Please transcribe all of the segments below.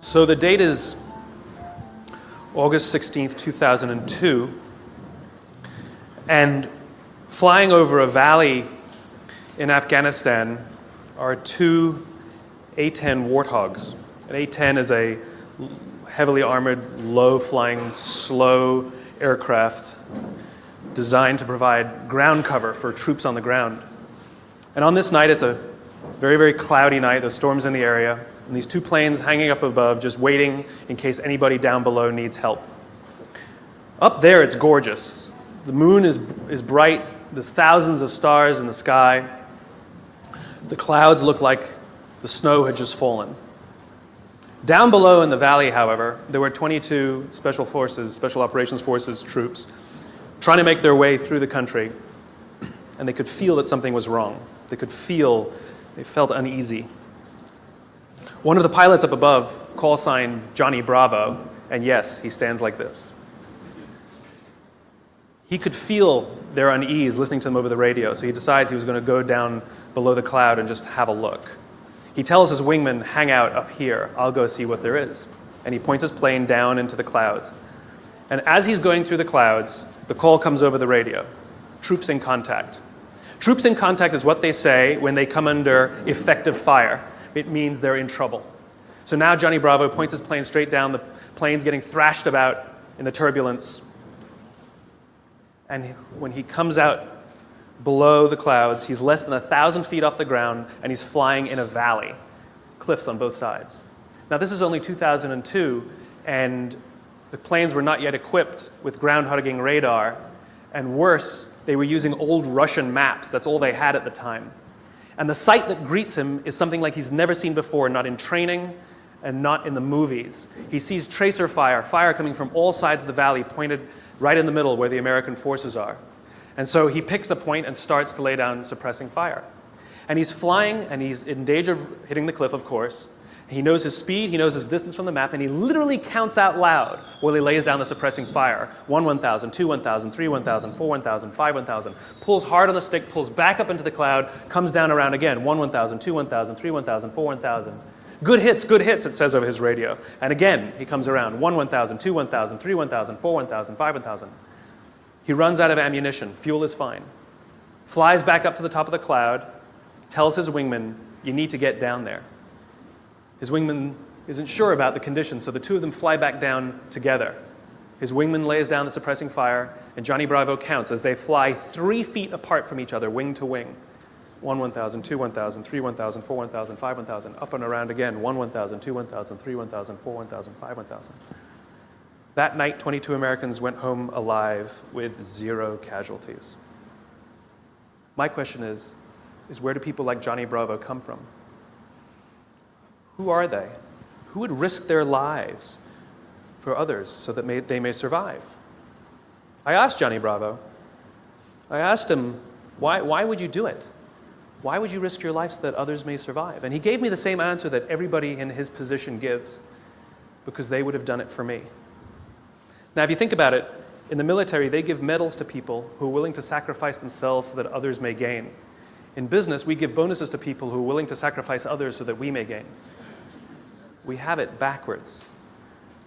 So the date is August 16th, 2002, and flying over a valley in Afghanistan are two A-10 Warthogs. An A-10 is a heavily armored, low-flying, slow aircraft designed to provide ground cover for troops on the ground. And on this night, it's a very, very cloudy night. There's storms in the area. And these two planes hanging up above, just waiting in case anybody down below needs help. Up there, it's gorgeous. The moon is bright. There's thousands of stars in the sky. The clouds look like the snow had just fallen. Down below in the valley, however, there were 22 Special Operations Forces troops trying to make their way through the country, and they could feel that something was wrong. They felt uneasy. One of the pilots up above, call sign Johnny Bravo, and yes, he stands like this. He could feel their unease listening to them over the radio, so he decides he was going to go down below the cloud and just have a look. He tells his wingman, hang out up here, I'll go see what there is. And he points his plane down into the clouds. And as he's going through the clouds, the call comes over the radio. Troops in contact. Troops in contact is what they say when they come under effective fire. It means they're in trouble. So now Johnny Bravo points his plane straight down. The plane's getting thrashed about in the turbulence. And when he comes out below the clouds, he's less than 1,000 feet off the ground, and he's flying in a valley, cliffs on both sides. Now, this is only 2002, and the planes were not yet equipped with ground-hugging radar, and worse, they were using old Russian maps. That's all they had at the time. And the sight that greets him is something like he's never seen before, not in training and not in the movies. He sees tracer fire coming from all sides of the valley, pointed right in the middle where the American forces are. And so he picks a point and starts to lay down suppressing fire. And he's flying, and he's in danger of hitting the cliff, of course. He knows his speed, he knows his distance from the map, and he literally counts out loud while he lays down the suppressing fire. 1, 1,000, 2, 1,000, 3, 1,000, 4, 1,000, 5, 1,000. Pulls hard on the stick, pulls back up into the cloud, comes down around again. 1, 1,000, 2, 1,000, 3, 1,000, 4, 1,000. Good hits, it says over his radio. And again, he comes around. 1, 1,000, 2, 1,000, 3, 1,000, 4, 1,000, 5, 1,000. He runs out of ammunition. Fuel is fine. Flies back up to the top of the cloud, tells his wingman, you need to get down there. His wingman isn't sure about the conditions, so the two of them fly back down together. His wingman lays down the suppressing fire, and Johnny Bravo counts as they fly 3 feet apart from each other, wing to wing. 1, 1,000, 2, 1,000, 3, 1,000, 4, 1,000, 5, 1,000, up and around again. 1, 1,000, 2, 1,000, 3, 1,000, 4, 1,000, 5, 1,000. That night, 22 Americans went home alive with 0 casualties. My question is where do people like Johnny Bravo come from? Who are they? Who would risk their lives for others so that they may survive? I asked Johnny Bravo. I asked him, why would you do it? Why would you risk your life so that others may survive? And he gave me the same answer that everybody in his position gives, because they would have done it for me. Now, if you think about it, in the military, they give medals to people who are willing to sacrifice themselves so that others may gain. In business, we give bonuses to people who are willing to sacrifice others so that we may gain. We have it backwards.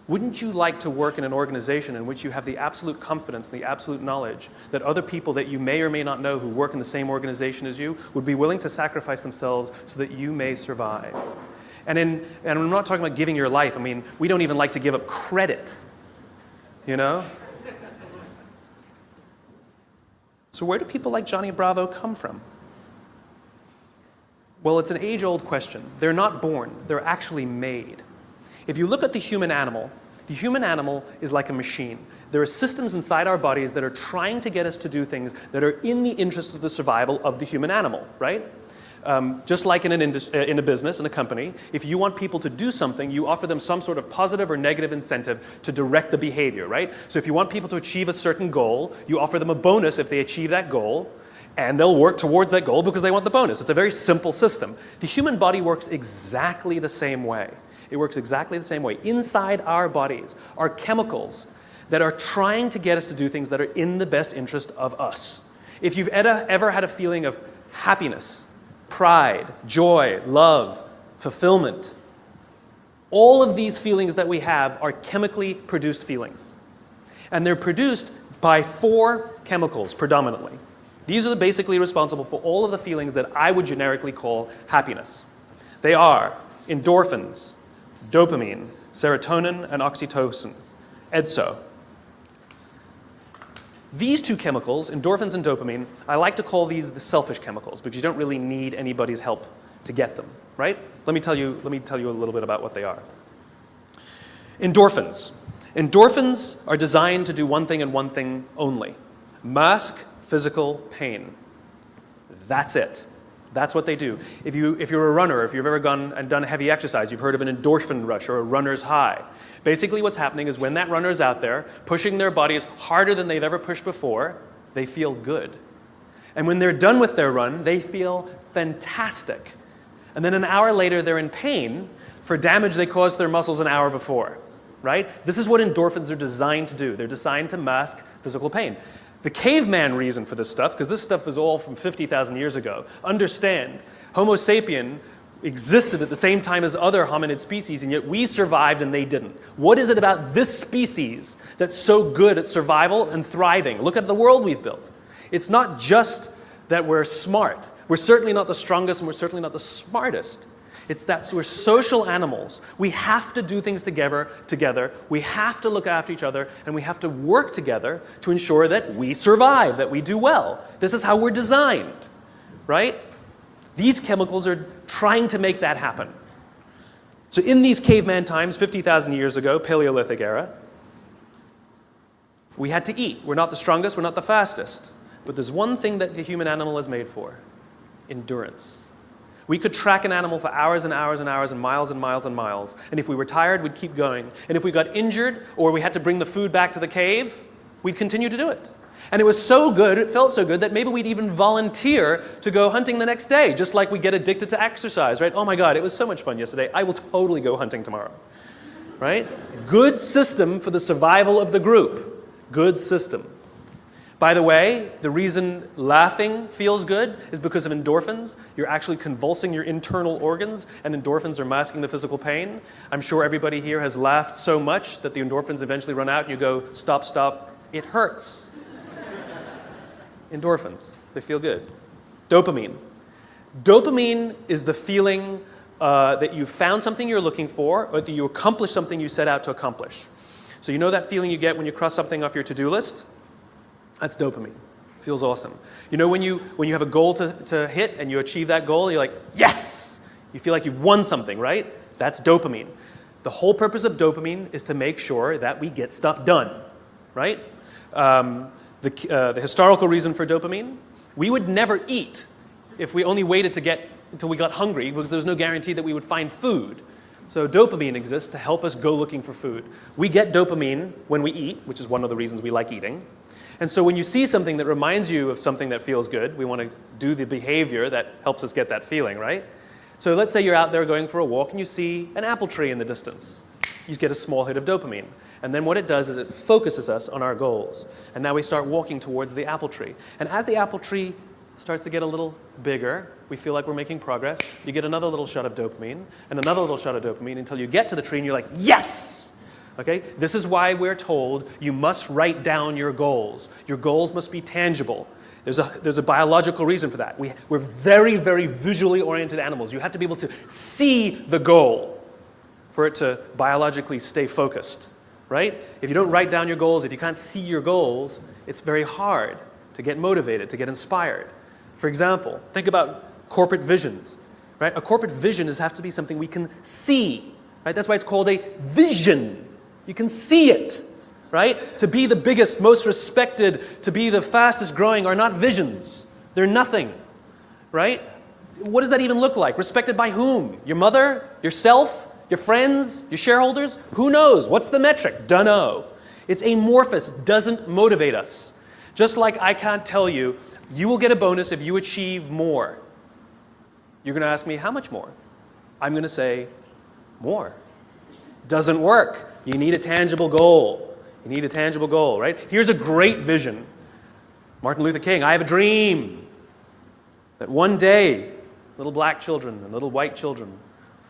Wouldn't you like to work in an organization in which you have the absolute confidence, the absolute knowledge that other people that you may or may not know who work in the same organization as you would be willing to sacrifice themselves so that you may survive? And I'm not talking about giving your life. I mean, we don't even like to give up credit, you know? So where do people like Johnny Bravo come from? Well, it's an age-old question. They're not born. They're actually made. If you look at the human animal is like a machine. There are systems inside our bodies that are trying to get us to do things that are in the interest of the survival of the human animal, right? Just like in a business, in a company, if you want people to do something, you offer them some sort of positive or negative incentive to direct the behavior, right? So if you want people to achieve a certain goal, you offer them a bonus if they achieve that goal, and they'll work towards that goal because they want the bonus. It's a very simple system. The human body works exactly the same way. It works exactly the same way. Inside our bodies are chemicals that are trying to get us to do things that are in the best interest of us. If you've ever had a feeling of happiness, pride, joy, love, fulfillment, All of these feelings that we have are chemically produced feelings. And they're produced by 4 chemicals predominantly. These are basically responsible for all of the feelings that I would generically call happiness. They are endorphins, dopamine, serotonin, and oxytocin, EDSO. These 2 chemicals, endorphins and dopamine, I like to call these the selfish chemicals because you don't really need anybody's help to get them, right? Let me tell you a little bit about what they are. Endorphins. Endorphins are designed to do one thing and one thing only: mask physical pain. That's it. That's what they do. If you're a runner, if you've ever gone and done heavy exercise, you've heard of an endorphin rush or a runner's high. Basically what's happening is when that runner's out there pushing their bodies harder than they've ever pushed before, they feel good. And when they're done with their run, they feel fantastic. And then an hour later, they're in pain for damage they caused to their muscles an hour before, right? This is what endorphins are designed to do. They're designed to mask physical pain. The caveman reason for this stuff, because this stuff is all from 50,000 years ago, understand, Homo sapien existed at the same time as other hominid species, and yet we survived and they didn't. What is it about this species that's so good at survival and thriving? Look at the world we've built. It's not just that we're smart. We're certainly not the strongest and we're certainly not the smartest. It's that we're social animals. We have to do things together. We have to look after each other, and we have to work together to ensure that we survive, that we do well. This is how we're designed, right? These chemicals are trying to make that happen. So in these caveman times, 50,000 years ago, Paleolithic era, we had to eat. We're not the strongest, we're not the fastest. But there's one thing that the human animal is made for: endurance. We could track an animal for hours and hours and hours and miles and miles and miles. And if we were tired, we'd keep going. And if we got injured or we had to bring the food back to the cave, we'd continue to do it. And it was so good, it felt so good, that maybe we'd even volunteer to go hunting the next day, just like we get addicted to exercise, right? Oh my God, it was so much fun yesterday. I will totally go hunting tomorrow, right? Good system for the survival of the group. Good system. By the way, the reason laughing feels good is because of endorphins. You're actually convulsing your internal organs, and endorphins are masking the physical pain. I'm sure everybody here has laughed so much that the endorphins eventually run out and you go, stop, stop, it hurts. Endorphins, they feel good. Dopamine. Dopamine is the feeling that you found something you're looking for, or that you accomplished something you set out to accomplish. So you know that feeling you get when you cross something off your to-do list? That's dopamine. Feels awesome. You know when you have a goal to hit and you achieve that goal, you're like, yes! You feel like you've won something, right? That's dopamine. The whole purpose of dopamine is to make sure that we get stuff done, right? The historical reason for dopamine, we would never eat if we only waited until we got hungry, because there's no guarantee that we would find food. So dopamine exists to help us go looking for food. We get dopamine when we eat, which is one of the reasons we like eating. And so when you see something that reminds you of something that feels good, we want to do the behavior that helps us get that feeling, right? So let's say you're out there going for a walk and you see an apple tree in the distance. You get a small hit of dopamine. And then what it does is it focuses us on our goals. And now we start walking towards the apple tree. And as the apple tree starts to get a little bigger, we feel like we're making progress. You get another little shot of dopamine and another little shot of dopamine until you get to the tree and you're like, yes! Okay? This is why we're told you must write down your goals. Your goals must be tangible. There's a biological reason for that. We're very, very visually oriented animals. You have to be able to see the goal for it to biologically stay focused, right? If you don't write down your goals, if you can't see your goals, it's very hard to get motivated, to get inspired. For example, think about corporate visions, right? A corporate vision has to be something we can see, right? That's why it's called a vision. You can see it, right? To be the biggest, most respected, to be the fastest growing are not visions. They're nothing, right? What does that even look like? Respected by whom? Your mother? Yourself? Your friends? Your shareholders? Who knows? What's the metric? Dunno. It's amorphous, doesn't motivate us. Just like I can't tell you, you will get a bonus if you achieve more. You're going to ask me, how much more? I'm going to say, more. Doesn't work. You need a tangible goal. You need a tangible goal, right? Here's a great vision. Martin Luther King, I have a dream that one day little black children and little white children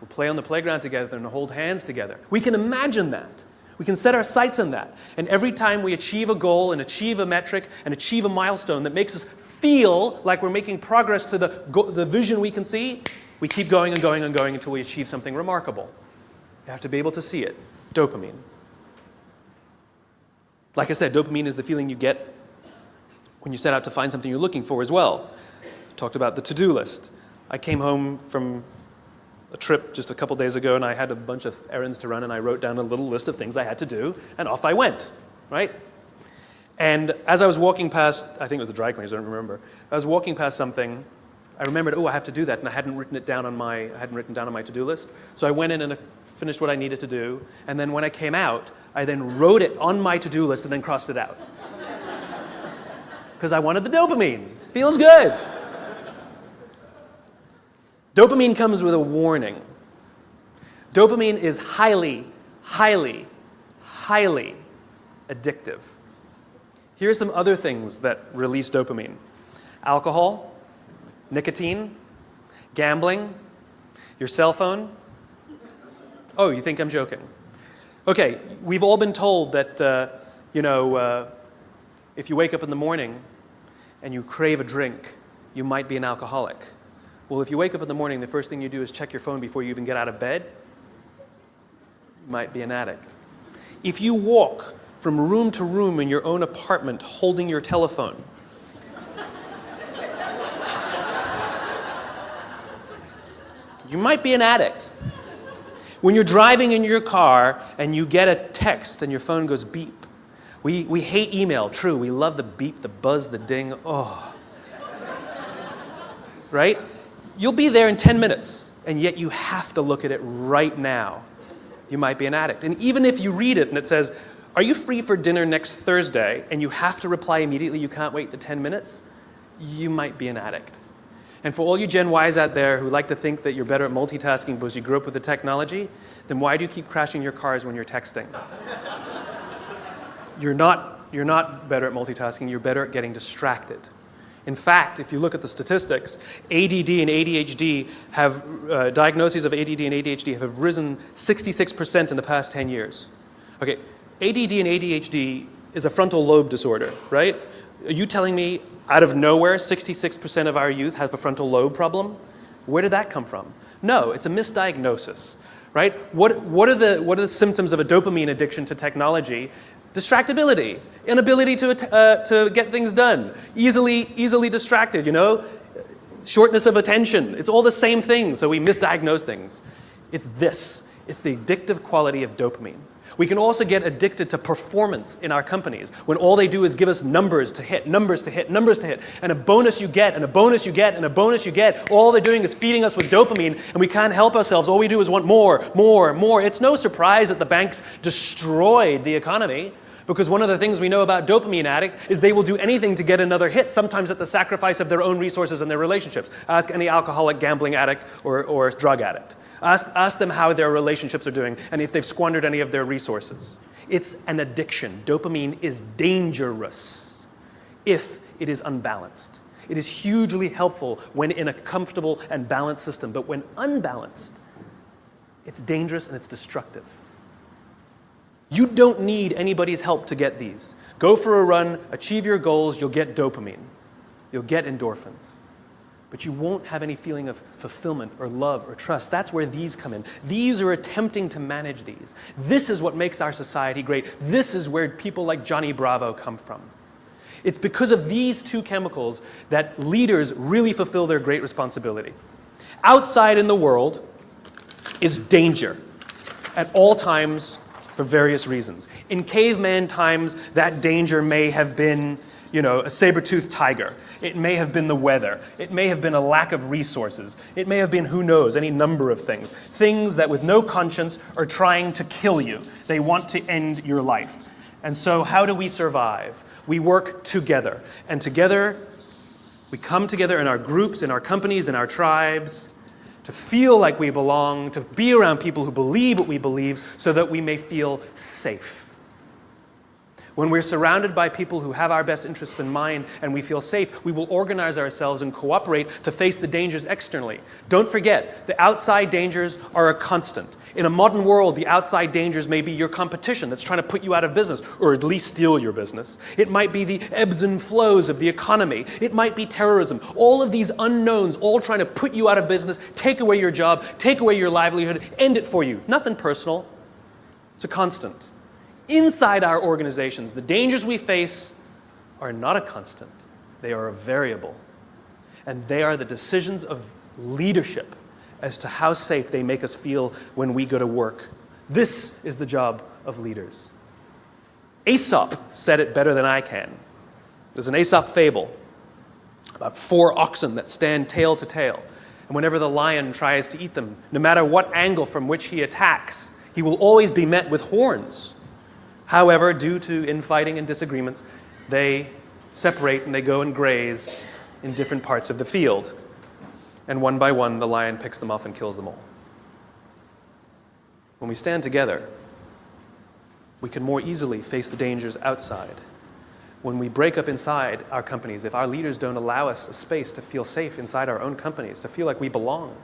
We'll play on the playground together and hold hands together. We can imagine that. We can set our sights on that. And every time we achieve a goal and achieve a metric and achieve a milestone that makes us feel like we're making progress to the vision we can see, we keep going and going and going until we achieve something remarkable. You have to be able to see it. Dopamine. Like I said, dopamine is the feeling you get when you set out to find something you're looking for as well. I talked about the to-do list. I came home from a trip just a couple days ago, and I had a bunch of errands to run, and I wrote down a little list of things I had to do, and off I went, right? And as I was walking past, I think it was the dry cleaners, I don't remember. I was walking past something, I remembered, I have to do that, and I hadn't written down on my to-do list. So I went in and finished what I needed to do, and then when I came out, I then wrote it on my to-do list and then crossed it out. Because I wanted the dopamine. Feels good. Dopamine comes with a warning. Dopamine is highly, highly, highly addictive. Here are some other things that release dopamine. Alcohol, nicotine, gambling, your cell phone. Oh, you think I'm joking? Okay, we've all been told that, if you wake up in the morning and you crave a drink, you might be an alcoholic. Well, if you wake up in the morning, the first thing you do is check your phone before you even get out of bed, you might be an addict. If you walk from room to room in your own apartment holding your telephone, you might be an addict. When you're driving in your car and you get a text and your phone goes beep. We hate email, true. We love the beep, the buzz, the ding. Oh. Right? You'll be there in 10 minutes, and yet you have to look at it right now. You might be an addict. And even if you read it and it says, are you free for dinner next Thursday? And you have to reply immediately, you can't wait the 10 minutes, you might be an addict. And for all you Gen Ys out there who like to think that you're better at multitasking because you grew up with the technology, then why do you keep crashing your cars when you're texting? You're not better at multitasking, you're better at getting distracted. In fact, if you look at the statistics, ADD and ADHD have, diagnoses of ADD and ADHD have risen 66% in the past 10 years. Okay, ADD and ADHD is a frontal lobe disorder, right? Are you telling me out of nowhere 66% of our youth has a frontal lobe problem? Where did that come from? No, it's a misdiagnosis, right? What are the symptoms of a dopamine addiction to technology? Distractibility, inability to get things done, easily distracted, shortness of attention. It's all the same thing, so we misdiagnose things. It's the addictive quality of dopamine. We can also get addicted to performance in our companies when all they do is give us numbers to hit, and a bonus you get, and a bonus you get, and a bonus you get. All they're doing is feeding us with dopamine, and we can't help ourselves. All we do is want more, more, more. It's no surprise that the banks destroyed the economy, because one of the things we know about dopamine addict is they will do anything to get another hit, sometimes at the sacrifice of their own resources and their relationships. Ask any alcoholic, gambling addict, or drug addict. Ask them how their relationships are doing and if they've squandered any of their resources. It's an addiction. Dopamine is dangerous if it is unbalanced. It is hugely helpful when in a comfortable and balanced system, but when unbalanced, it's dangerous and it's destructive. You don't need anybody's help to get these. Go for a run, achieve your goals, you'll get dopamine. You'll get endorphins. But you won't have any feeling of fulfillment or love or trust. That's where these come in. These are attempting to manage these. This is what makes our society great. This is where people like Johnny Bravo come from. It's because of these two chemicals that leaders really fulfill their great responsibility. Outside in the world is danger at all times for various reasons. In caveman times, that danger may have been, a saber-toothed tiger. It may have been the weather. It may have been a lack of resources. It may have been, who knows, any number of things. Things that with no conscience are trying to kill you. They want to end your life. And so how do we survive? We work together. And together, we come together in our groups, in our companies, in our tribes, to feel like we belong, to be around people who believe what we believe, so that we may feel safe. When we're surrounded by people who have our best interests in mind and we feel safe, we will organize ourselves and cooperate to face the dangers externally. Don't forget, the outside dangers are a constant. In a modern world, the outside dangers may be your competition that's trying to put you out of business, or at least steal your business. It might be the ebbs and flows of the economy. It might be terrorism. All of these unknowns all trying to put you out of business, take away your job, take away your livelihood, end it for you. Nothing personal. It's a constant. Inside our organizations, the dangers we face are not a constant. They are a variable. And they are the decisions of leadership as to how safe they make us feel when we go to work. This is the job of leaders. Aesop said it better than I can. There's an Aesop fable about 4 oxen that stand tail to tail. And whenever the lion tries to eat them, no matter what angle from which he attacks, he will always be met with horns. However, due to infighting and disagreements, they separate and they go and graze in different parts of the field. And one by one, the lion picks them off and kills them all. When we stand together, we can more easily face the dangers outside. When we break up inside our companies, if our leaders don't allow us a space to feel safe inside our own companies, to feel like we belong,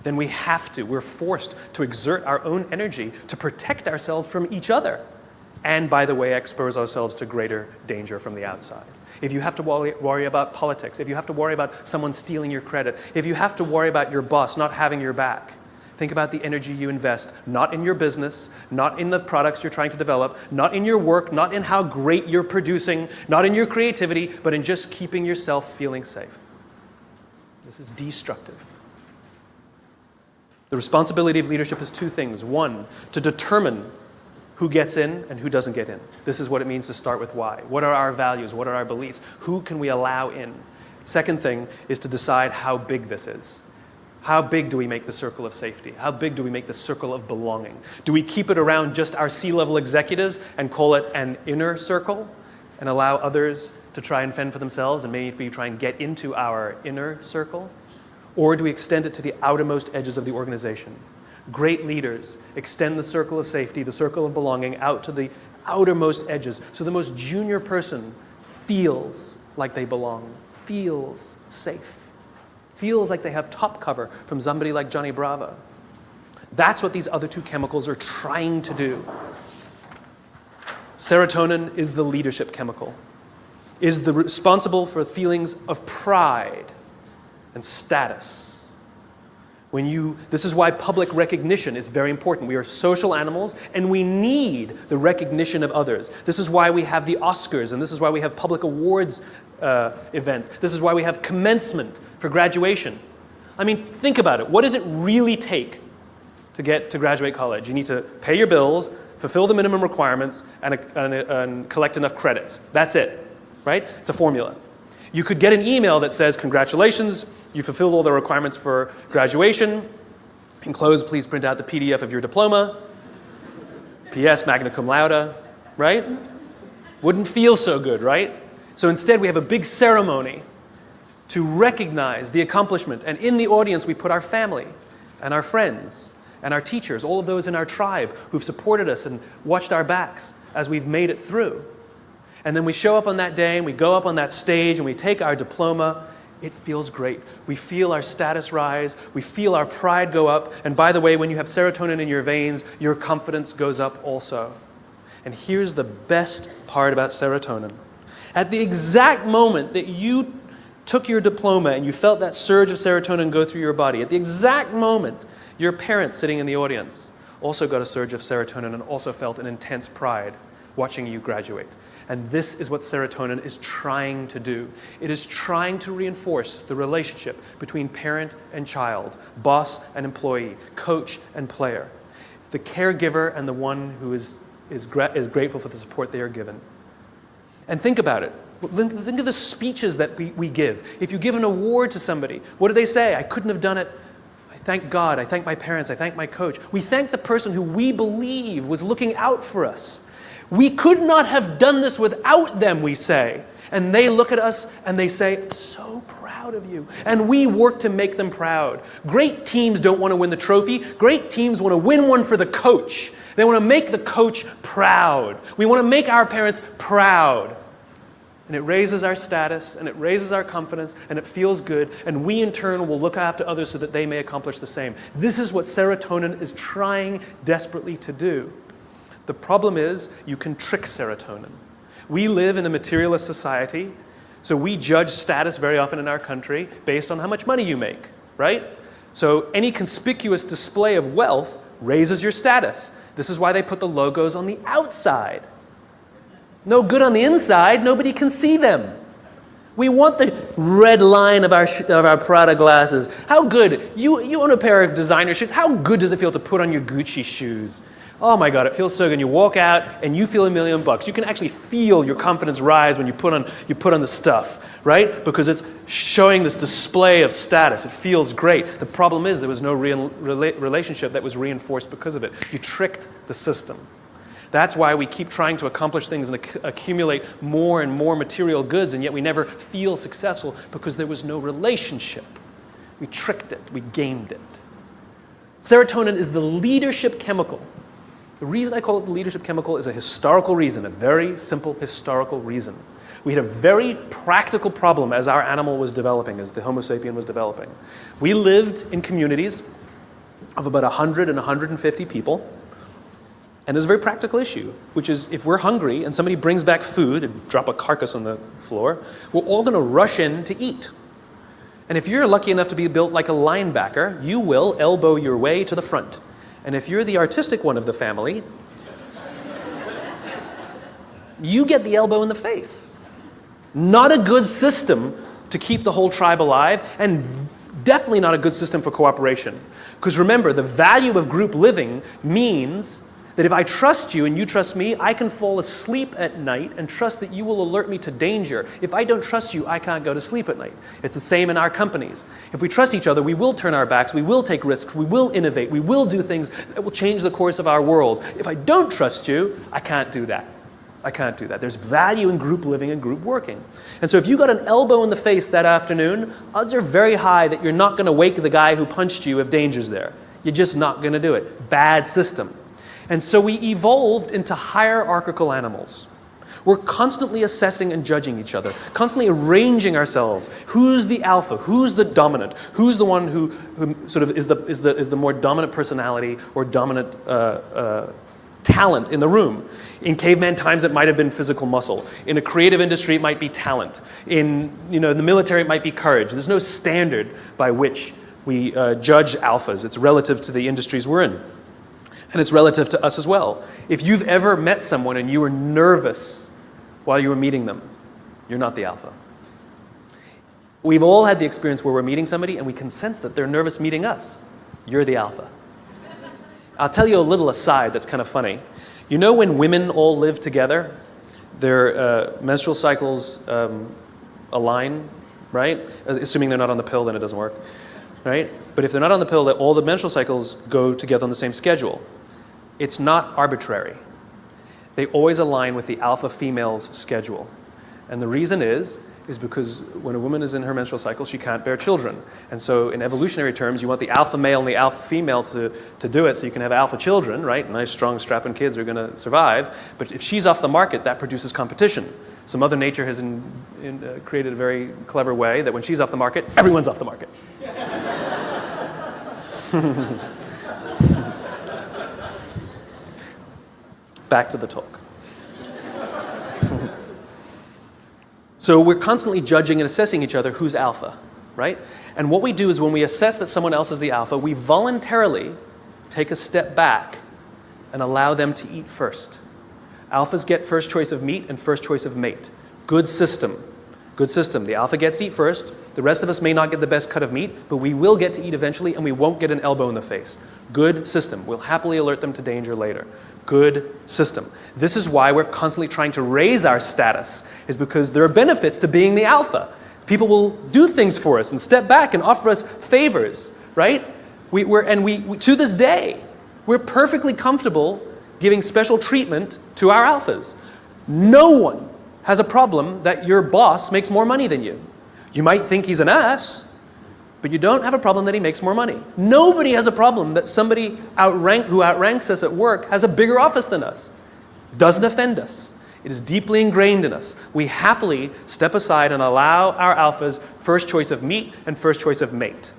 then we're forced to exert our own energy to protect ourselves from each other. And, by the way, expose ourselves to greater danger from the outside. If you have to worry about politics, if you have to worry about someone stealing your credit, if you have to worry about your boss not having your back, think about the energy you invest, not in your business, not in the products you're trying to develop, not in your work, not in how great you're producing, not in your creativity, but in just keeping yourself feeling safe. This is destructive. The responsibility of leadership is 2 things. 1, to determine who gets in and who doesn't get in. This is what it means to start with why. What are our values? What are our beliefs? Who can we allow in? Second thing is to decide how big this is. How big do we make the circle of safety? How big do we make the circle of belonging? Do we keep it around just our C-level executives and call it an inner circle and allow others to try and fend for themselves and maybe try and get into our inner circle? Or do we extend it to the outermost edges of the organization? Great leaders extend the circle of safety, the circle of belonging, out to the outermost edges. So the most junior person feels like they belong, feels safe, feels like they have top cover from somebody like Johnny Bravo. That's what these other 2 chemicals are trying to do. Serotonin is the leadership chemical, is responsible for feelings of pride and status. This is why public recognition is very important. We are social animals, and we need the recognition of others. This is why we have the Oscars, and this is why we have public awards events. This is why we have commencement for graduation. I mean, think about it. What does it really take to get to graduate college? You need to pay your bills, fulfill the minimum requirements, and collect enough credits. That's it, right? It's a formula. You could get an email that says, congratulations, you fulfilled all the requirements for graduation. Enclosed, please print out the PDF of your diploma. P.S. magna cum laude, right? Wouldn't feel so good, right? So instead, we have a big ceremony to recognize the accomplishment. And in the audience, we put our family and our friends and our teachers, all of those in our tribe who've supported us and watched our backs as we've made it through. And then we show up on that day, and we go up on that stage, and we take our diploma. It feels great. We feel our status rise. We feel our pride go up. And by the way, when you have serotonin in your veins, your confidence goes up also. And here's the best part about serotonin. At the exact moment that you took your diploma and you felt that surge of serotonin go through your body, at the exact moment, your parents sitting in the audience also got a surge of serotonin and also felt an intense pride watching you graduate. And this is what serotonin is trying to do. It is trying to reinforce the relationship between parent and child, boss and employee, coach and player, the caregiver and the one who is grateful for the support they are given. And think about it. Think of the speeches that we give. If you give an award to somebody, what do they say? I couldn't have done it. I thank God. I thank my parents. I thank my coach. We thank the person who we believe was looking out for us. We could not have done this without them, we say. And they look at us and they say, so proud proud of you. And we work to make them proud. Great teams don't want to win the trophy. Great teams want to win one for the coach. They want to make the coach proud. We want to make our parents proud. And it raises our status, and it raises our confidence, and it feels good, and we in turn will look after others so that they may accomplish the same. This is what serotonin is trying desperately to do. The problem is you can trick serotonin. We live in a materialist society, so we judge status very often in our country based on how much money you make, right? So any conspicuous display of wealth raises your status. This is why they put the logos on the outside. No good on the inside, nobody can see them. We want the red line of our Prada glasses. How good, you own a pair of designer shoes, how good does it feel to put on your Gucci shoes? Oh my God, it feels so good. You walk out and you feel $1 million. You can actually feel your confidence rise when you put on the stuff, right? Because it's showing this display of status. It feels great. The problem is there was no real relationship that was reinforced because of it. You tricked the system. That's why we keep trying to accomplish things and accumulate more and more material goods, and yet we never feel successful because there was no relationship. We tricked it. We gamed it. Serotonin is the leadership chemical. The reason I call it the leadership chemical is a historical reason, a very simple historical reason. We had a very practical problem as our animal was developing, as the Homo sapien was developing. We lived in communities of about 100 and 150 people. And there's a very practical issue, which is if we're hungry and somebody brings back food and drop a carcass on the floor, we're all going to rush in to eat. And if you're lucky enough to be built like a linebacker, you will elbow your way to the front. And if you're the artistic one of the family, you get the elbow in the face. Not a good system to keep the whole tribe alive, and definitely not a good system for cooperation. Because remember, the value of group living means that if I trust you and you trust me, I can fall asleep at night and trust that you will alert me to danger. If I don't trust you, I can't go to sleep at night. It's the same in our companies. If we trust each other, we will turn our backs, we will take risks, we will innovate, we will do things that will change the course of our world. If I don't trust you, I can't do that. I can't do that. There's value in group living and group working. And so if you got an elbow in the face that afternoon, odds are very high that you're not going to wake the guy who punched you if danger's there. You're just not going to do it. Bad system. And so we evolved into hierarchical animals. We're constantly assessing and judging each other, constantly arranging ourselves. Who's the alpha? Who's the dominant? Who's the one who sort of is the more dominant personality or dominant talent in the room? In caveman times, it might have been physical muscle. In a creative industry, it might be talent. In the military, it might be courage. There's no standard by which we judge alphas. It's relative to the industries we're in. And it's relative to us as well. If you've ever met someone and you were nervous while you were meeting them, you're not the alpha. We've all had the experience where we're meeting somebody and we can sense that they're nervous meeting us. You're the alpha. I'll tell you a little aside that's kind of funny. You know when women all live together, their menstrual cycles align, right? Assuming they're not on the pill, then it doesn't work, right? But if they're not on the pill, all the menstrual cycles go together on the same schedule. It's not arbitrary. They always align with the alpha female's schedule. And the reason is because when a woman is in her menstrual cycle, she can't bear children. And so in evolutionary terms, you want the alpha male and the alpha female to do it so you can have alpha children, right? Nice, strong, strapping kids are going to survive. But if she's off the market, that produces competition. So Mother Nature has created a very clever way that when she's off the market, everyone's off the market. Back to the talk. So we're constantly judging and assessing each other who's alpha, right? And what we do is when we assess that someone else is the alpha, we voluntarily take a step back and allow them to eat first. Alphas get first choice of meat and first choice of mate. Good system. Good system. The alpha gets to eat first. The rest of us may not get the best cut of meat, but we will get to eat eventually and we won't get an elbow in the face. Good system. We'll happily alert them to danger later. Good system. This is why we're constantly trying to raise our status, is because there are benefits to being the alpha. People will do things for us and step back and offer us favors, right? We to this day, we're perfectly comfortable giving special treatment to our alphas. No one has a problem that your boss makes more money than you. You might think he's an ass, but you don't have a problem that he makes more money. Nobody has a problem that somebody who outranks us at work has a bigger office than us. Doesn't offend us. It is deeply ingrained in us. We happily step aside and allow our alphas first choice of meat and first choice of mate.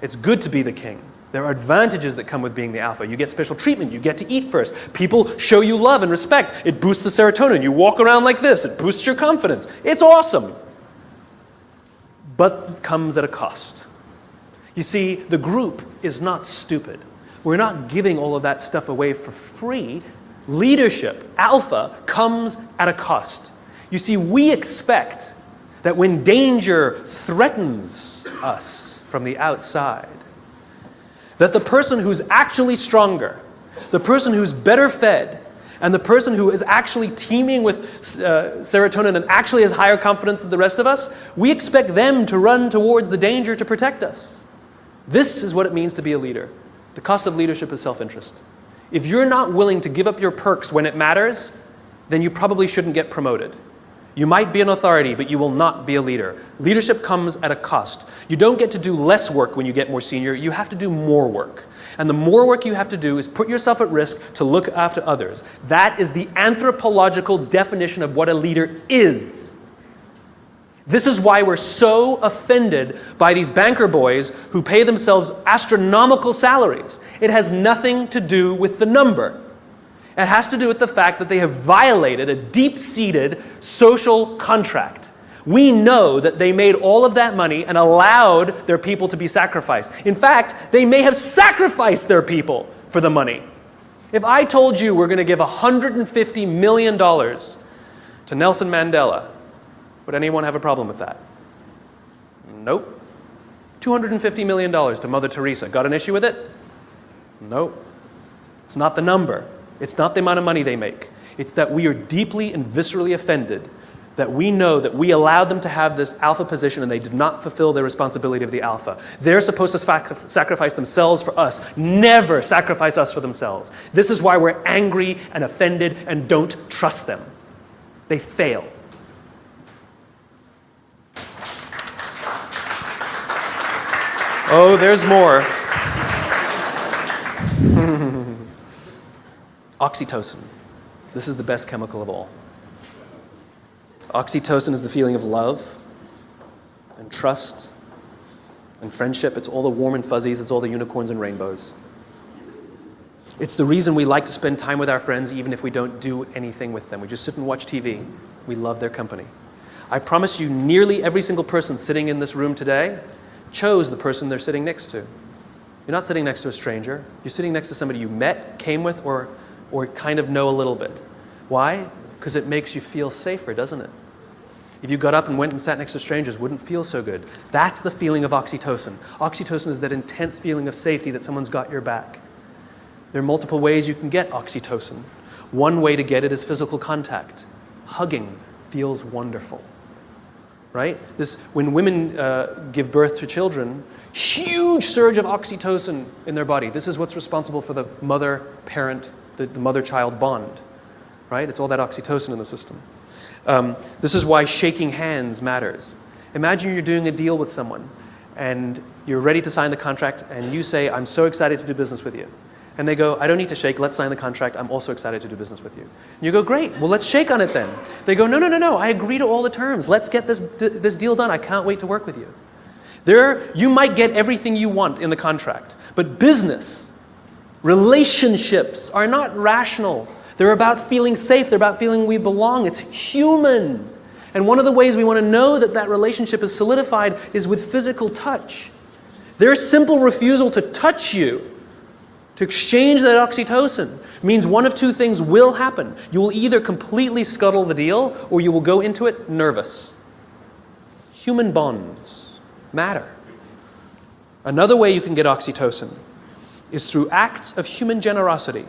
It's good to be the king. There are advantages that come with being the alpha. You get special treatment. You get to eat first. People show you love and respect. It boosts the serotonin. You walk around like this. It boosts your confidence. It's awesome. But it comes at a cost. You see, the group is not stupid. We're not giving all of that stuff away for free. Leadership, alpha, comes at a cost. You see, we expect that when danger threatens us from the outside, that the person who's actually stronger, the person who's better fed, and the person who is actually teeming with serotonin and actually has higher confidence than the rest of us, we expect them to run towards the danger to protect us. This is what it means to be a leader. The cost of leadership is self-interest. If you're not willing to give up your perks when it matters, then you probably shouldn't get promoted. You might be an authority, but you will not be a leader. Leadership comes at a cost. You don't get to do less work when you get more senior. You have to do more work. And the more work you have to do is put yourself at risk to look after others. That is the anthropological definition of what a leader is. This is why we're so offended by these banker boys who pay themselves astronomical salaries. It has nothing to do with the number. It has to do with the fact that they have violated a deep-seated social contract. We know that they made all of that money and allowed their people to be sacrificed. In fact, they may have sacrificed their people for the money. If I told you we're going to give $150 million to Nelson Mandela, would anyone have a problem with that? Nope. $250 million to Mother Teresa. Got an issue with it? Nope. It's not the number. It's not the amount of money they make. It's that we are deeply and viscerally offended that we know that we allowed them to have this alpha position and they did not fulfill their responsibility of the alpha. They're supposed to sacrifice themselves for us. Never sacrifice us for themselves. This is why we're angry and offended and don't trust them. They fail. Oh, there's more. Oxytocin. This is the best chemical of all. Oxytocin is the feeling of love and trust and friendship. It's all the warm and fuzzies. It's all the unicorns and rainbows. It's the reason we like to spend time with our friends even if we don't do anything with them. We just sit and watch TV. We love their company. I promise you, nearly every single person sitting in this room today chose the person they're sitting next to. You're not sitting next to a stranger. You're sitting next to somebody you met, came with, or kind of know a little bit. Why? Because it makes you feel safer, doesn't it? If you got up and went and sat next to strangers, it wouldn't feel so good. That's the feeling of oxytocin. Oxytocin is that intense feeling of safety that someone's got your back. There are multiple ways you can get oxytocin. One way to get it is physical contact. Hugging feels wonderful. Right? When women give birth to children, huge surge of oxytocin in their body. This is what's responsible for the mother-parent, the mother-child bond. Right? It's all that oxytocin in the system. This is why shaking hands matters. Imagine you're doing a deal with someone, and you're ready to sign the contract, and you say, "I'm so excited to do business with you." And they go, "I don't need to shake, let's sign the contract, I'm also excited to do business with you." And you go, "Great, well let's shake on it then." They go, No, I agree to all the terms. Let's get this deal done. I can't wait to work with you." You might get everything you want in the contract, but business, relationships are not rational. They're about feeling safe, they're about feeling we belong. It's human. And one of the ways we want to know that that relationship is solidified is with physical touch. Their simple refusal to touch you, to exchange that oxytocin, means one of two things will happen. You will either completely scuttle the deal, or you will go into it nervous. Human bonds matter. Another way you can get oxytocin is through acts of human generosity.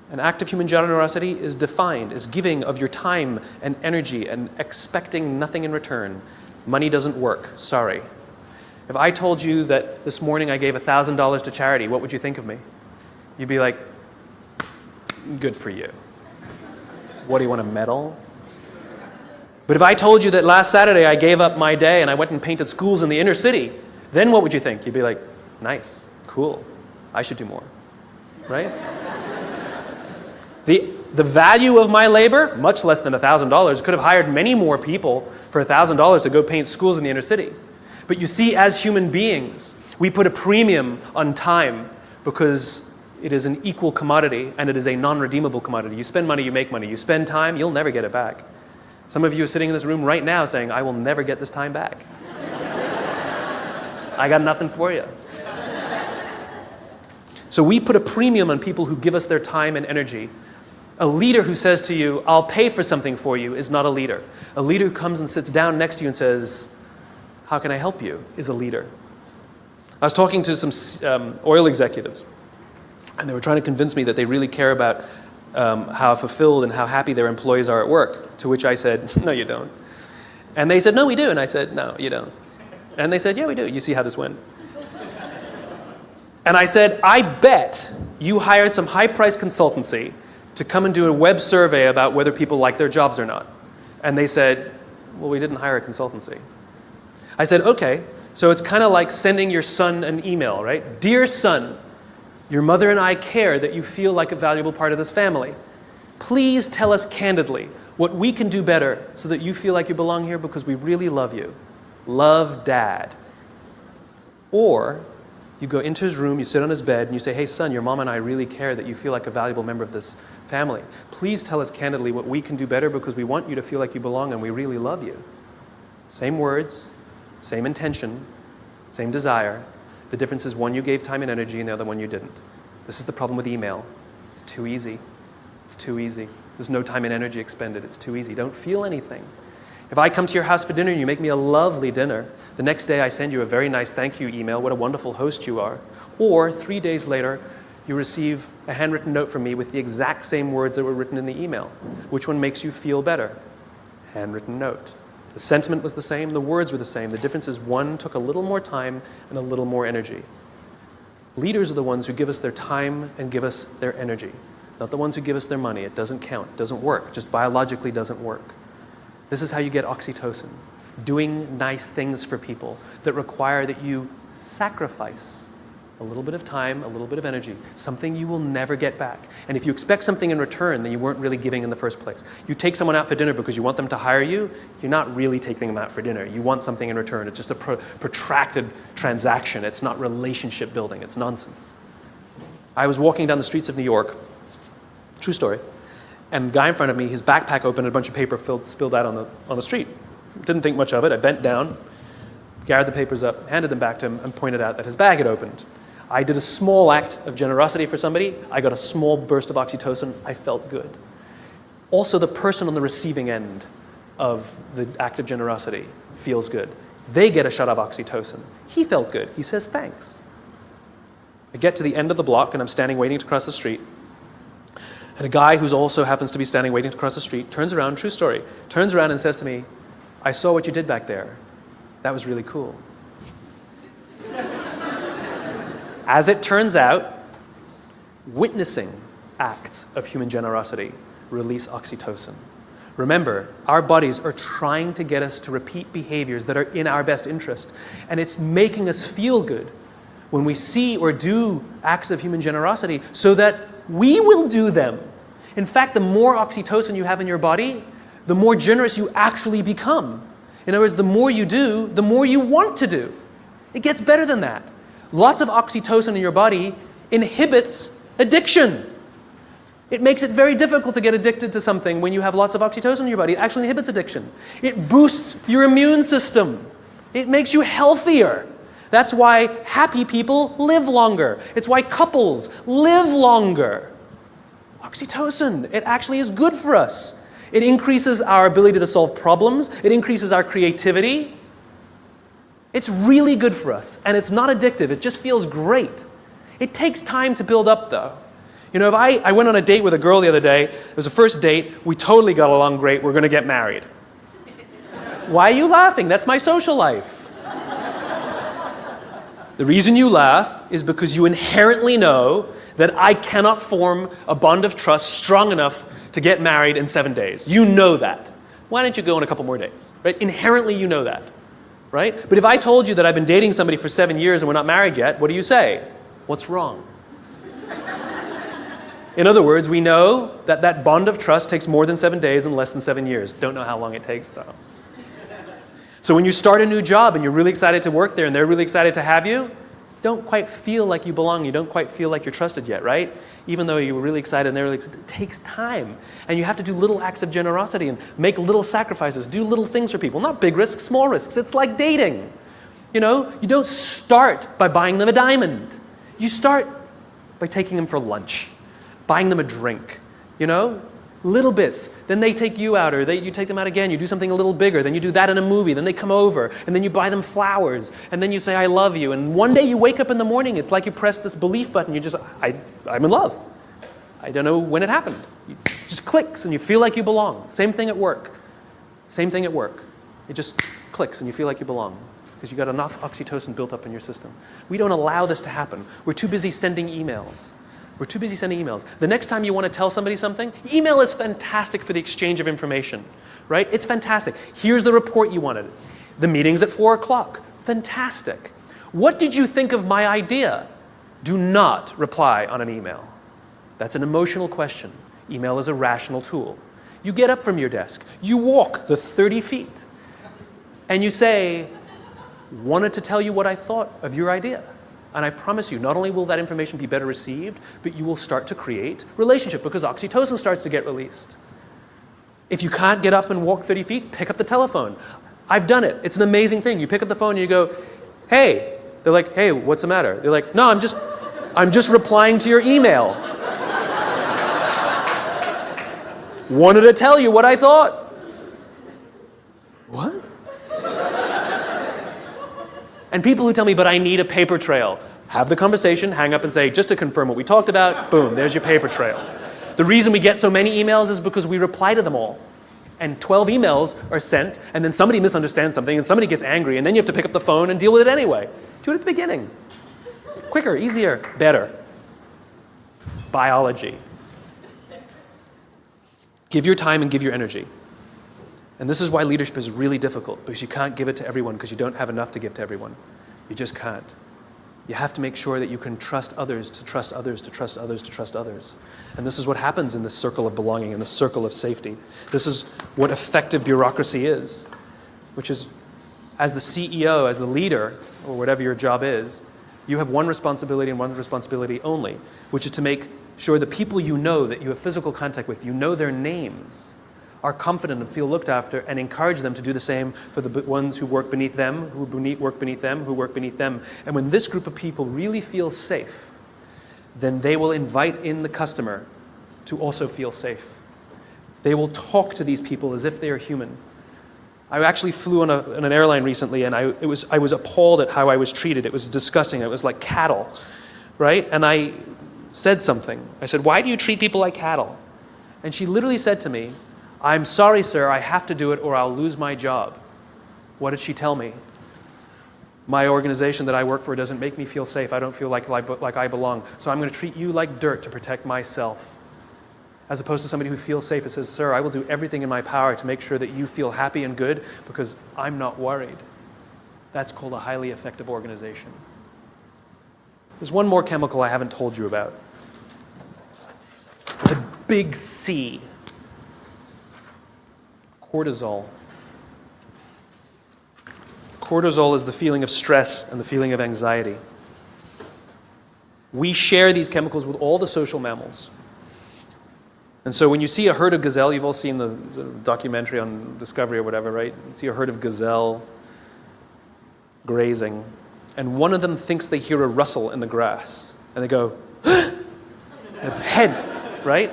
An act of human generosity is defined as giving of your time and energy and expecting nothing in return. Money doesn't work, sorry. If I told you that this morning I gave $1,000 to charity, what would you think of me? You'd be like, good for you. What, do you want a medal? But if I told you that last Saturday I gave up my day and I went and painted schools in the inner city, then what would you think? You'd be like, nice, cool, I should do more, right? The value of my labor, much less than $1,000, could have hired many more people for $1,000 to go paint schools in the inner city. But you see, as human beings, we put a premium on time because it is an equal commodity and it is a non-redeemable commodity. You spend money, you make money. You spend time, you'll never get it back. Some of you are sitting in this room right now saying, I will never get this time back. I got nothing for you. So we put a premium on people who give us their time and energy. A leader who says to you, I'll pay for something for you, is not a leader. A leader who comes and sits down next to you and says, how can I help you, is a leader. I was talking to some oil executives, and they were trying to convince me that they really care about how fulfilled and how happy their employees are at work, to which I said, no, you don't. And they said, no, we do. And I said, no, you don't. And they said, yeah, we do. You see how this went. And I said, I bet you hired some high-priced consultancy to come and do a web survey about whether people like their jobs or not. And they said, well, we didn't hire a consultancy. I said, okay, so it's kind of like sending your son an email, right? Dear son, your mother and I care that you feel like a valuable part of this family. Please tell us candidly what we can do better so that you feel like you belong here because we really love you. Love, Dad. Or you go into his room, you sit on his bed, and you say, hey, son, your mom and I really care that you feel like a valuable member of this family. Please tell us candidly what we can do better because we want you to feel like you belong and we really love you. Same words, same intention, same desire. The difference is one you gave time and energy and the other one you didn't. This is the problem with email. It's too easy. It's too easy. There's no time and energy expended. It's too easy. Don't feel anything. If I come to your house for dinner and you make me a lovely dinner, the next day I send you a very nice thank you email, what a wonderful host you are. Or 3 days later, you receive a handwritten note from me with the exact same words that were written in the email. Which one makes you feel better? Handwritten note. The sentiment was the same, the words were the same. The difference is one took a little more time and a little more energy. Leaders are the ones who give us their time and give us their energy, not the ones who give us their money. It doesn't count, it doesn't work, just biologically doesn't work. This is how you get oxytocin, doing nice things for people that require that you sacrifice a little bit of time, a little bit of energy, something you will never get back. And if you expect something in return, then you weren't really giving in the first place. You take someone out for dinner because you want them to hire you, you're not really taking them out for dinner. You want something in return. It's just a protracted transaction. It's not relationship building. It's nonsense. I was walking down the streets of New York, true story, and the guy in front of me, his backpack opened and a bunch of paper spilled out on the street. Didn't think much of it. I bent down, gathered the papers up, handed them back to him, and pointed out that his bag had opened. I did a small act of generosity for somebody. I got a small burst of oxytocin. I felt good. Also, the person on the receiving end of the act of generosity feels good. They get a shot of oxytocin. He felt good. He says thanks. I get to the end of the block, and I'm standing waiting to cross the street. And a guy who also happens to be standing waiting to cross the street turns around, true story, turns around and says to me, I saw what you did back there. That was really cool. As it turns out, witnessing acts of human generosity release oxytocin. Remember, our bodies are trying to get us to repeat behaviors that are in our best interest, and it's making us feel good when we see or do acts of human generosity so that we will do them. In fact, the more oxytocin you have in your body, the more generous you actually become. In other words, the more you do, the more you want to do. It gets better than that. Lots of oxytocin in your body inhibits addiction. It makes it very difficult to get addicted to something when you have lots of oxytocin in your body. It actually inhibits addiction. It boosts your immune system. It makes you healthier. That's why happy people live longer. It's why couples live longer. Oxytocin, it actually is good for us. It increases our ability to solve problems. It increases our creativity. It's really good for us, and it's not addictive. It just feels great. It takes time to build up, though. You know, if I went on a date with a girl the other day, it was a first date, we totally got along great, we're going to get married. Why are you laughing? That's my social life. The reason you laugh is because you inherently know that I cannot form a bond of trust strong enough to get married in 7 days. You know that. Why don't you go on a couple more dates? Right? Inherently, you know that. Right? But if I told you that I've been dating somebody for 7 years and we're not married yet, what do you say? What's wrong? In other words, we know that that bond of trust takes more than 7 days and less than 7 years. Don't know how long it takes, though. So when you start a new job and you're really excited to work there and they're really excited to have you, don't quite feel like you belong. You don't quite feel like you're trusted yet, right? Even though you were really excited and they're really excited, it takes time. And you have to do little acts of generosity and make little sacrifices, do little things for people. Not big risks, small risks. It's like dating. You know, you don't start by buying them a diamond. You start by taking them for lunch, buying them a drink, you know? Little bits. Then they take you out, or you take them out again. You do something a little bigger. Then you do that in a movie. Then they come over, and then you buy them flowers, and then you say, I love you. And one day you wake up in the morning, it's like you press this belief button. You just, I'm in love. I don't know when it happened. It just clicks, and you feel like you belong. Same thing at work. Same thing at work. It just clicks, and you feel like you belong because you got enough oxytocin built up in your system. We don't allow this to happen. We're too busy sending emails. The next time you want to tell somebody something, email is fantastic for the exchange of information, right? It's fantastic. Here's the report you wanted. The meeting's at 4 o'clock. Fantastic. What did you think of my idea? Do not reply on an email. That's an emotional question. Email is a rational tool. You get up from your desk. You walk the 30 feet. And you say, wanted to tell you what I thought of your idea. And I promise you, not only will that information be better received, but you will start to create relationship because oxytocin starts to get released. If you can't get up and walk 30 feet, pick up the telephone. I've done it. It's an amazing thing. You pick up the phone and you go, hey. They're like, hey, what's the matter? They're like, no, I'm just replying to your email. Wanted to tell you what I thought. What? And people who tell me, but I need a paper trail, have the conversation, hang up and say, just to confirm what we talked about, boom, there's your paper trail. The reason we get so many emails is because we reply to them all. And 12 emails are sent, and then somebody misunderstands something, and somebody gets angry, and then you have to pick up the phone and deal with it anyway. Do it at the beginning. Quicker, easier, better. Biology. Give your time and give your energy. And this is why leadership is really difficult, because you can't give it to everyone because you don't have enough to give to everyone. You just can't. You have to make sure that you can trust others to trust others to trust others to trust others. And this is what happens in this circle of belonging, in the circle of safety. This is what effective bureaucracy is, which is as the CEO, as the leader, or whatever your job is, you have one responsibility and one responsibility only, which is to make sure the people you know that you have physical contact with, you know their names, are confident and feel looked after, and encourage them to do the same for the ones who work beneath them, who work beneath them, who work beneath them. And when this group of people really feel safe, then they will invite in the customer to also feel safe. They will talk to these people as if they are human. I actually flew on an airline recently, and I was appalled at how I was treated. It was disgusting. It was like cattle, right? And I said something. I said, why do you treat people like cattle? And she literally said to me, I'm sorry, sir, I have to do it or I'll lose my job. What did she tell me? My organization that I work for doesn't make me feel safe. I don't feel like I belong. So I'm going to treat you like dirt to protect myself. As opposed to somebody who feels safe and says, sir, I will do everything in my power to make sure that you feel happy and good because I'm not worried. That's called a highly effective organization. There's one more chemical I haven't told you about. The big C. Cortisol. Cortisol is the feeling of stress and the feeling of anxiety. We share these chemicals with all the social mammals. And so when you see a herd of gazelle, you've all seen the documentary on Discovery or whatever, right? You see a herd of gazelle grazing, and one of them thinks they hear a rustle in the grass, and they go, head, right?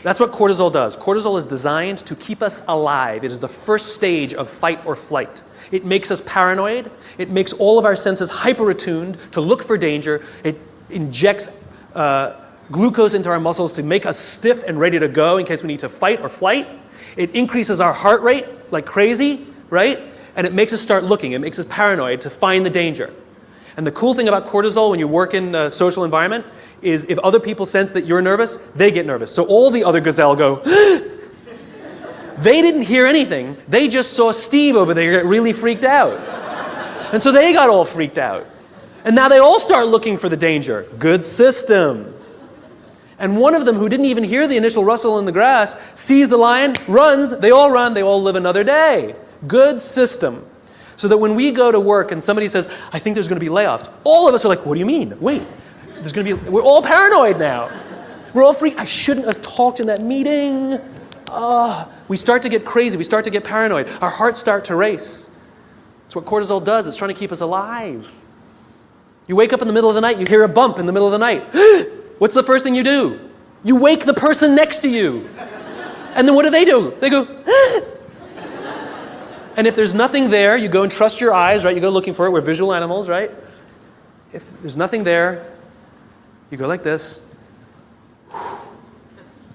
That's what cortisol does. Cortisol is designed to keep us alive. It is the first stage of fight or flight. It makes us paranoid. It makes all of our senses hyper-attuned to look for danger. It injects glucose into our muscles to make us stiff and ready to go in case we need to fight or flight. It increases our heart rate like crazy, right? And it makes us start looking. It makes us paranoid to find the danger. And the cool thing about cortisol when you work in a social environment is if other people sense that you're nervous, they get nervous. So all the other gazelle go, They didn't hear anything. They just saw Steve over there get really freaked out. And so they got all freaked out. And now they all start looking for the danger. Good system. And one of them, who didn't even hear the initial rustle in the grass, sees the lion, runs, they all live another day. Good system. So that when we go to work and somebody says, I think there's going to be layoffs, all of us are like, what do you mean? Wait, we're all paranoid now. We're all freaked. I shouldn't have talked in that meeting. We start to get crazy. We start to get paranoid. Our hearts start to race. That's what cortisol does. It's trying to keep us alive. You wake up in the middle of the night, you hear a bump in the middle of the night. What's the first thing you do? You wake the person next to you. And then what do? They go, and if there's nothing there, you go and trust your eyes, right? You go looking for it. We're visual animals, right? If there's nothing there, you go like this.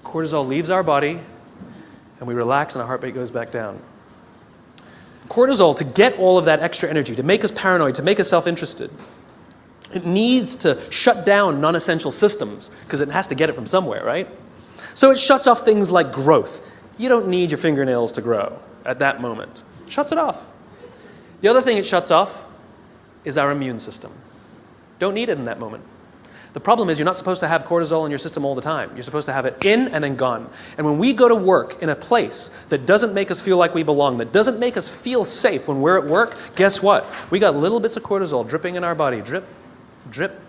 Cortisol leaves our body, and we relax, and our heart rate goes back down. Cortisol, to get all of that extra energy, to make us paranoid, to make us self-interested, it needs to shut down non-essential systems because it has to get it from somewhere, right? So it shuts off things like growth. You don't need your fingernails to grow at that moment. It shuts it off. The other thing it shuts off is our immune system. Don't need it in that moment. The problem is you're not supposed to have cortisol in your system all the time. You're supposed to have it in and then gone. And when we go to work in a place that doesn't make us feel like we belong, that doesn't make us feel safe when we're at work, guess what? We got little bits of cortisol dripping in our body. Drip, drip,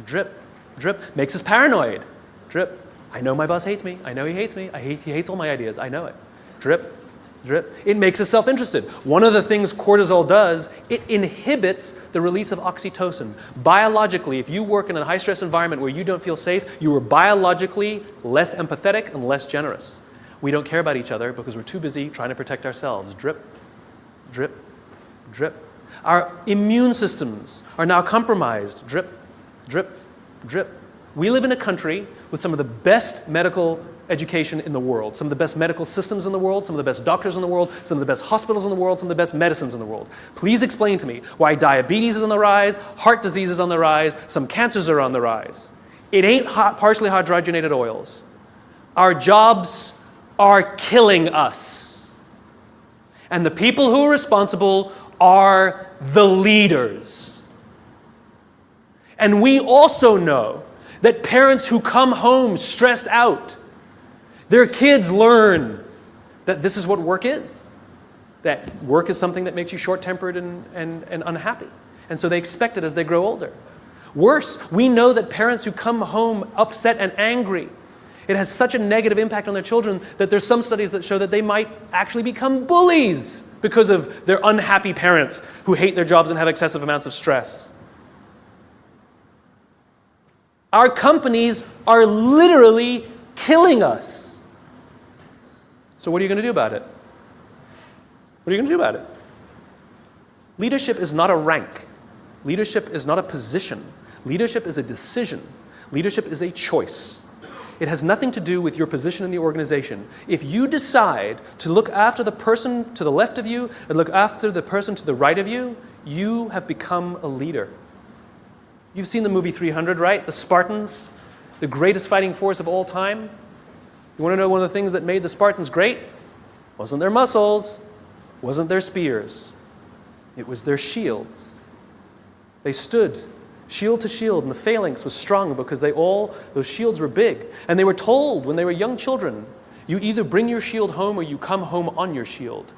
drip, drip. Makes us paranoid. Drip. I know my boss hates me. I know he hates me. He hates all my ideas. I know it. Drip, drip. It makes us self-interested. One of the things cortisol does, it inhibits the release of oxytocin. Biologically, if you work in a high-stress environment where you don't feel safe, you are biologically less empathetic and less generous. We don't care about each other because we're too busy trying to protect ourselves. Drip, drip, drip. Our immune systems are now compromised. Drip, drip, drip. We live in a country with some of the best medical education in the world, some of the best medical systems in the world, some of the best doctors in the world, some of the best hospitals in the world, some of the best medicines in the world. Please explain to me why diabetes is on the rise, heart disease is on the rise, some cancers are on the rise. It ain't partially hydrogenated oils. Our jobs are killing us. And the people who are responsible are the leaders. And we also know that parents who come home stressed out, their kids learn that this is what work is. That work is something that makes you short-tempered and unhappy. And so they expect it as they grow older. Worse, we know that parents who come home upset and angry, it has such a negative impact on their children that there's some studies that show that they might actually become bullies because of their unhappy parents who hate their jobs and have excessive amounts of stress. Our companies are literally killing us. So what are you going to do about it? What are you going to do about it? Leadership is not a rank. Leadership is not a position. Leadership is a decision. Leadership is a choice. It has nothing to do with your position in the organization. If you decide to look after the person to the left of you and look after the person to the right of you, you have become a leader. You've seen the movie 300, right? The Spartans, the greatest fighting force of all time. You want to know one of the things that made the Spartans great? Wasn't their muscles, wasn't their spears. It was their shields. They stood shield to shield, and the phalanx was strong because those shields were big. And they were told when they were young children, you either bring your shield home or you come home on your shield.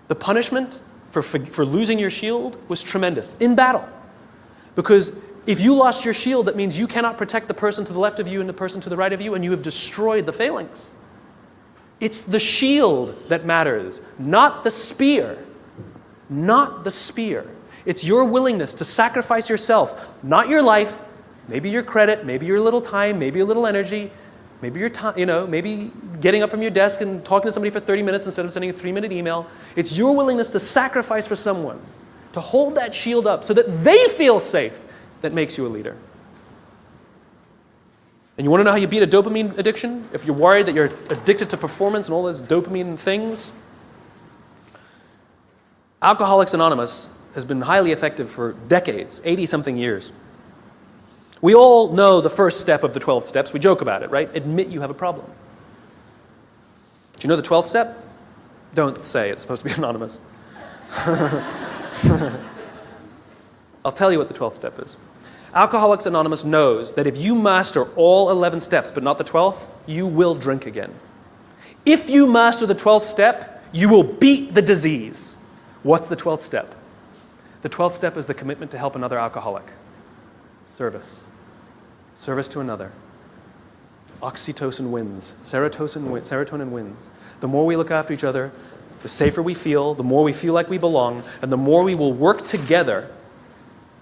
The punishment for losing your shield was tremendous in battle. Because if you lost your shield, that means you cannot protect the person to the left of you and the person to the right of you, and you have destroyed the phalanx. It's the shield that matters, not the spear. Not the spear. It's your willingness to sacrifice yourself, not your life, maybe your credit, maybe your little time, maybe a little energy, maybe your time, maybe getting up from your desk and talking to somebody for 30 minutes instead of sending a 3-minute email. It's your willingness to sacrifice for someone, to hold that shield up so that they feel safe, that makes you a leader. And you want to know how you beat a dopamine addiction? If you're worried that you're addicted to performance and all those dopamine things, Alcoholics Anonymous has been highly effective for decades, 80-something years. We all know the first step of the 12 steps. We joke about it, right? Admit you have a problem. Do you know the 12th step? Don't say it's supposed to be anonymous. I'll tell you what the 12th step is. Alcoholics Anonymous knows that if you master all 11 steps but not the 12th, you will drink again. If you master the 12th step, you will beat the disease. What's the 12th step? The 12th step is the commitment to help another alcoholic. Service. Service to another. Oxytocin wins. Serotonin wins. The more we look after each other, the safer we feel, the more we feel like we belong, and the more we will work together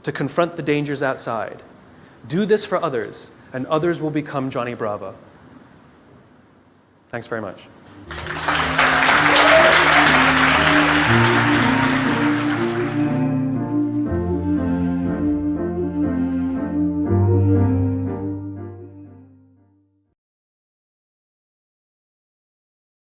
to confront the dangers outside. Do this for others, and others will become Johnny Bravo. Thanks very much.